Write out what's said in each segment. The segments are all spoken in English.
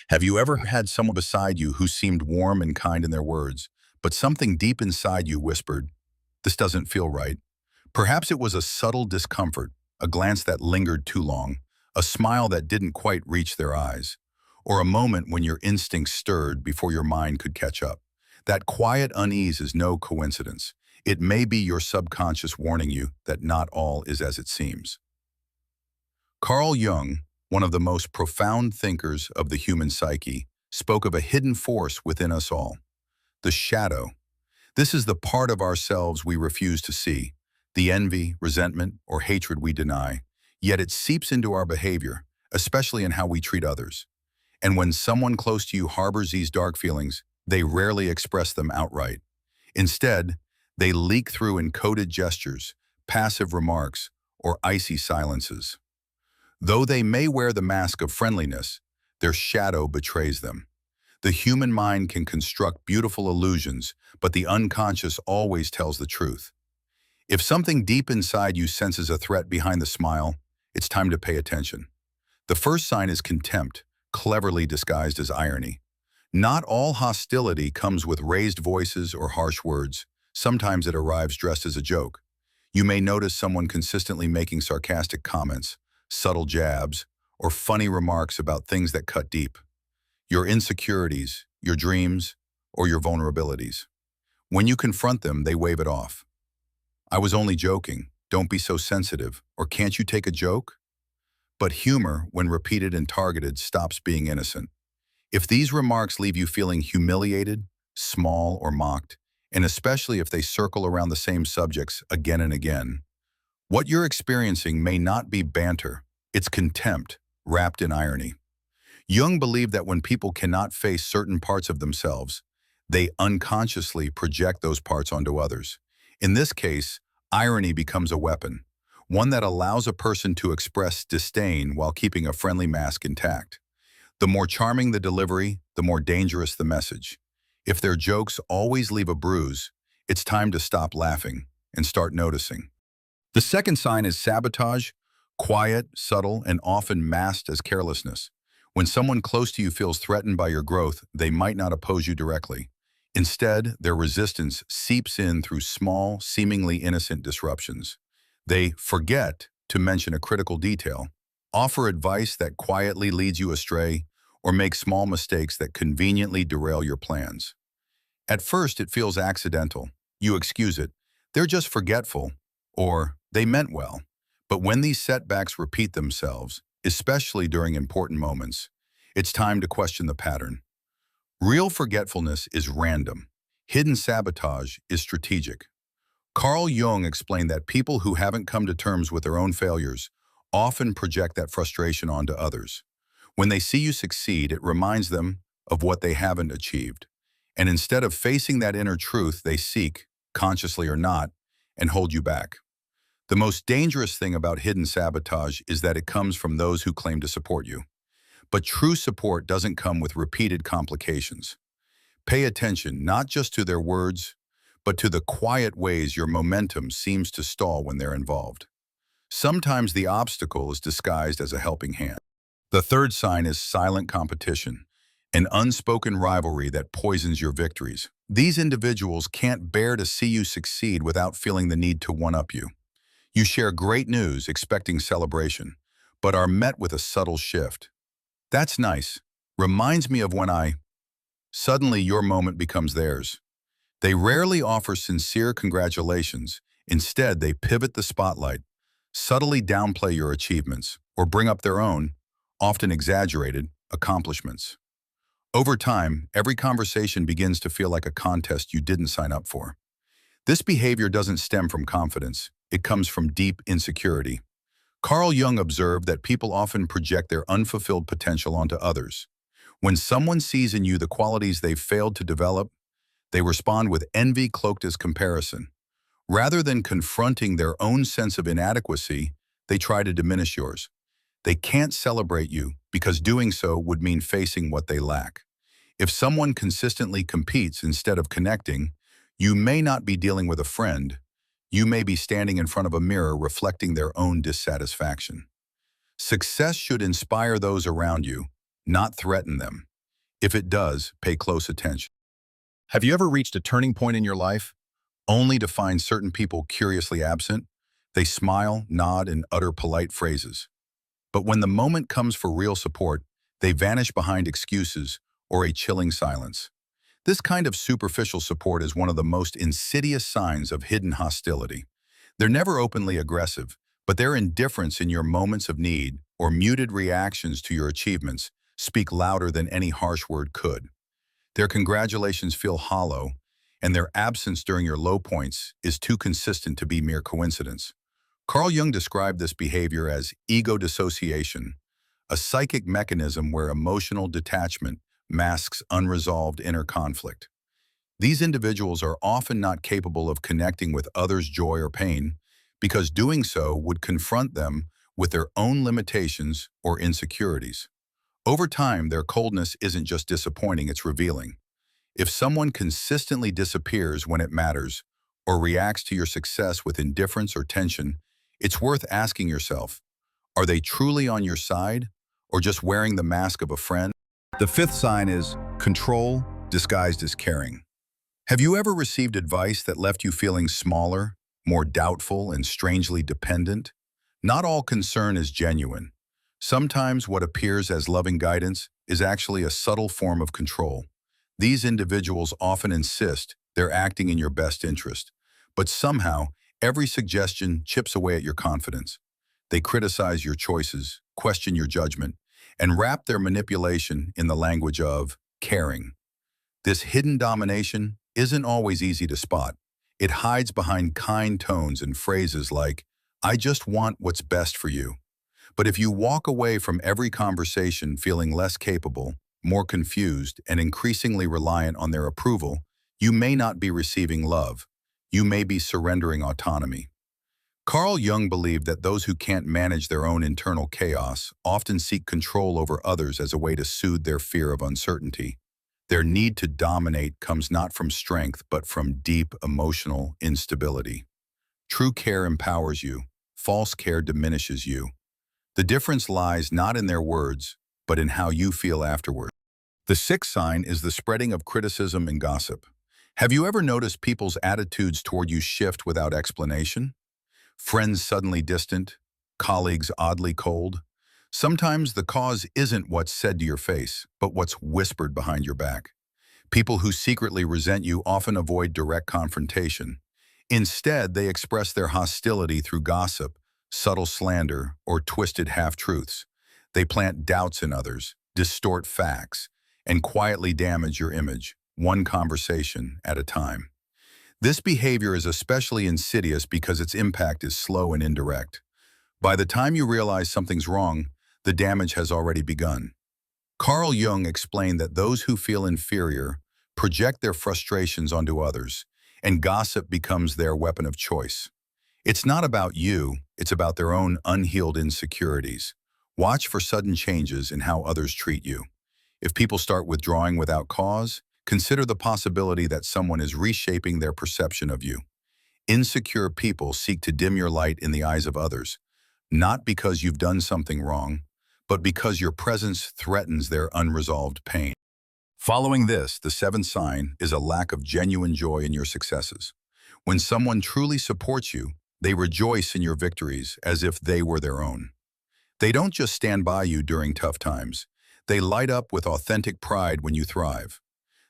Have you ever had someone beside you who seemed warm and kind in their words, but something deep inside you whispered, "This doesn't feel right"? Perhaps it was a subtle discomfort, a glance that lingered too long, a smile that didn't quite reach their eyes, or a moment when your instincts stirred before your mind could catch up. That quiet unease is no coincidence. It may be your subconscious warning you that not all is as it seems. Carl Jung, one of the most profound thinkers of the human psyche, spoke of a hidden force within us all, the shadow. This is the part of ourselves we refuse to see, the envy, resentment, or hatred we deny, yet it seeps into our behavior, especially in how we treat others. And when someone close to you harbors these dark feelings, they rarely express them outright. Instead, they leak through encoded gestures, passive remarks, or icy silences. Though they may wear the mask of friendliness, their shadow betrays them. The human mind can construct beautiful illusions, but the unconscious always tells the truth. If something deep inside you senses a threat behind the smile, it's time to pay attention. The first sign is contempt, cleverly disguised as irony. Not all hostility comes with raised voices or harsh words. Sometimes it arrives dressed as a joke. You may notice someone consistently making sarcastic comments, subtle jabs, or funny remarks about things that cut deep. Your insecurities, your dreams, or your vulnerabilities. When you confront them, they wave it off. "I was only joking, don't be so sensitive," or "Can't you take a joke?" But humor, when repeated and targeted, stops being innocent. If these remarks leave you feeling humiliated, small, or mocked, and especially if they circle around the same subjects again and again, what you're experiencing may not be banter, it's contempt wrapped in irony. Jung believed that when people cannot face certain parts of themselves, they unconsciously project those parts onto others. In this case, irony becomes a weapon, one that allows a person to express disdain while keeping a friendly mask intact. The more charming the delivery, the more dangerous the message. If their jokes always leave a bruise, it's time to stop laughing and start noticing. The second sign is sabotage, quiet, subtle, and often masked as carelessness. When someone close to you feels threatened by your growth, they might not oppose you directly. Instead, their resistance seeps in through small, seemingly innocent disruptions. They forget to mention a critical detail, offer advice that quietly leads you astray, or make small mistakes that conveniently derail your plans. At first, it feels accidental. You excuse it. "They're just forgetful," or "they meant well." But when these setbacks repeat themselves, especially during important moments, it's time to question the pattern. Real forgetfulness is random. Hidden sabotage is strategic. Carl Jung explained that people who haven't come to terms with their own failures often project that frustration onto others. When they see you succeed, it reminds them of what they haven't achieved. And instead of facing that inner truth, they seek, consciously or not, and hold you back. The most dangerous thing about hidden sabotage is that it comes from those who claim to support you. But true support doesn't come with repeated complications. Pay attention not just to their words, but to the quiet ways your momentum seems to stall when they're involved. Sometimes the obstacle is disguised as a helping hand. The third sign is silent competition, an unspoken rivalry that poisons your victories. These individuals can't bear to see you succeed without feeling the need to one-up you. You share great news expecting celebration, but are met with a subtle shift. "That's nice. Reminds me of when I..." Suddenly your moment becomes theirs. They rarely offer sincere congratulations. Instead, they pivot the spotlight, subtly downplay your achievements, or bring up their own, often exaggerated, accomplishments. Over time, every conversation begins to feel like a contest you didn't sign up for. This behavior doesn't stem from confidence. It comes from deep insecurity. Carl Jung observed that people often project their unfulfilled potential onto others. When someone sees in you the qualities they've failed to develop, they respond with envy cloaked as comparison. Rather than confronting their own sense of inadequacy, they try to diminish yours. They can't celebrate you because doing so would mean facing what they lack. If someone consistently competes instead of connecting, you may not be dealing with a friend. You may be standing in front of a mirror reflecting their own dissatisfaction. Success should inspire those around you, not threaten them. If it does, pay close attention. Have you ever reached a turning point in your life, only to find certain people curiously absent? They smile, nod, and utter polite phrases. But when the moment comes for real support, they vanish behind excuses or a chilling silence. This kind of superficial support is one of the most insidious signs of hidden hostility. They're never openly aggressive, but their indifference in your moments of need or muted reactions to your achievements speak louder than any harsh word could. Their congratulations feel hollow, and their absence during your low points is too consistent to be mere coincidence. Carl Jung described this behavior as ego dissociation, a psychic mechanism where emotional detachment masks unresolved inner conflict. These individuals are often not capable of connecting with others' joy or pain because doing so would confront them with their own limitations or insecurities. Over time, their coldness isn't just disappointing, it's revealing. If someone consistently disappears when it matters or reacts to your success with indifference or tension, it's worth asking yourself, are they truly on your side or just wearing the mask of a friend? The fifth sign is control disguised as caring. Have you ever received advice that left you feeling smaller, more doubtful, and strangely dependent? Not all concern is genuine. Sometimes what appears as loving guidance is actually a subtle form of control. These individuals often insist they're acting in your best interest, but somehow every suggestion chips away at your confidence. They criticize your choices, question your judgment, and wrap their manipulation in the language of caring. This hidden domination isn't always easy to spot. It hides behind kind tones and phrases like, "I just want what's best for you." But if you walk away from every conversation feeling less capable, more confused, and increasingly reliant on their approval, you may not be receiving love. You may be surrendering autonomy. Carl Jung believed that those who can't manage their own internal chaos often seek control over others as a way to soothe their fear of uncertainty. Their need to dominate comes not from strength, but from deep emotional instability. True care empowers you. False care diminishes you. The difference lies not in their words, but in how you feel afterward. The sixth sign is the spreading of criticism and gossip. Have you ever noticed people's attitudes toward you shift without explanation? Friends suddenly distant, colleagues oddly cold. Sometimes the cause isn't what's said to your face, but what's whispered behind your back. People who secretly resent you often avoid direct confrontation. Instead, they express their hostility through gossip, subtle slander, or twisted half-truths. They plant doubts in others, distort facts, and quietly damage your image, one conversation at a time. This behavior is especially insidious because its impact is slow and indirect. By the time you realize something's wrong, the damage has already begun. Carl Jung explained that those who feel inferior project their frustrations onto others, and gossip becomes their weapon of choice. It's not about you, it's about their own unhealed insecurities. Watch for sudden changes in how others treat you. If people start withdrawing without cause, consider the possibility that someone is reshaping their perception of you. Insecure people seek to dim your light in the eyes of others, not because you've done something wrong, but because your presence threatens their unresolved pain. Following this, the seventh sign is a lack of genuine joy in your successes. When someone truly supports you, they rejoice in your victories as if they were their own. They don't just stand by you during tough times. They light up with authentic pride when you thrive.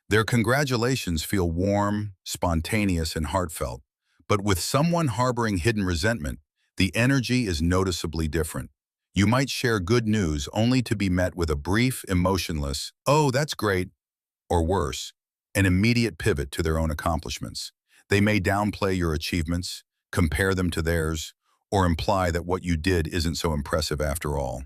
Their congratulations feel warm, spontaneous, and heartfelt. But with someone harboring hidden resentment, the energy is noticeably different. You might share good news only to be met with a brief, emotionless, "Oh, that's great," or worse, an immediate pivot to their own accomplishments. They may downplay your achievements, compare them to theirs, or imply that what you did isn't so impressive after all.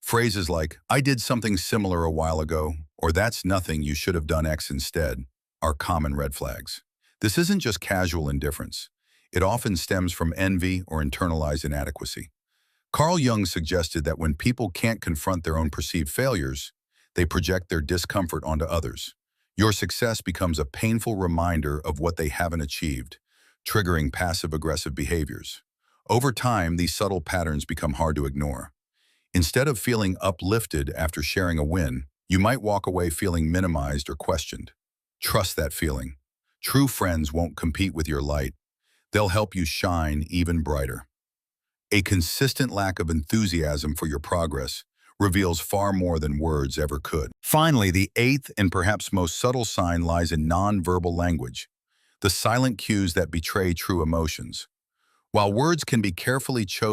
Phrases like, "I did something similar a while ago," or "That's nothing, you should have done X instead," are common red flags. This isn't just casual indifference. It often stems from envy or internalized inadequacy. Carl Jung suggested that when people can't confront their own perceived failures, they project their discomfort onto others. Your success becomes a painful reminder of what they haven't achieved, triggering passive-aggressive behaviors. Over time, these subtle patterns become hard to ignore. Instead of feeling uplifted after sharing a win, You might walk away feeling minimized or questioned. Trust that feeling. True friends won't compete with your light. They'll help you shine even brighter. A consistent lack of enthusiasm for your progress reveals far more than words ever could. Finally, the eighth and perhaps most subtle sign lies in nonverbal language, the silent cues that betray true emotions. While words can be carefully chosen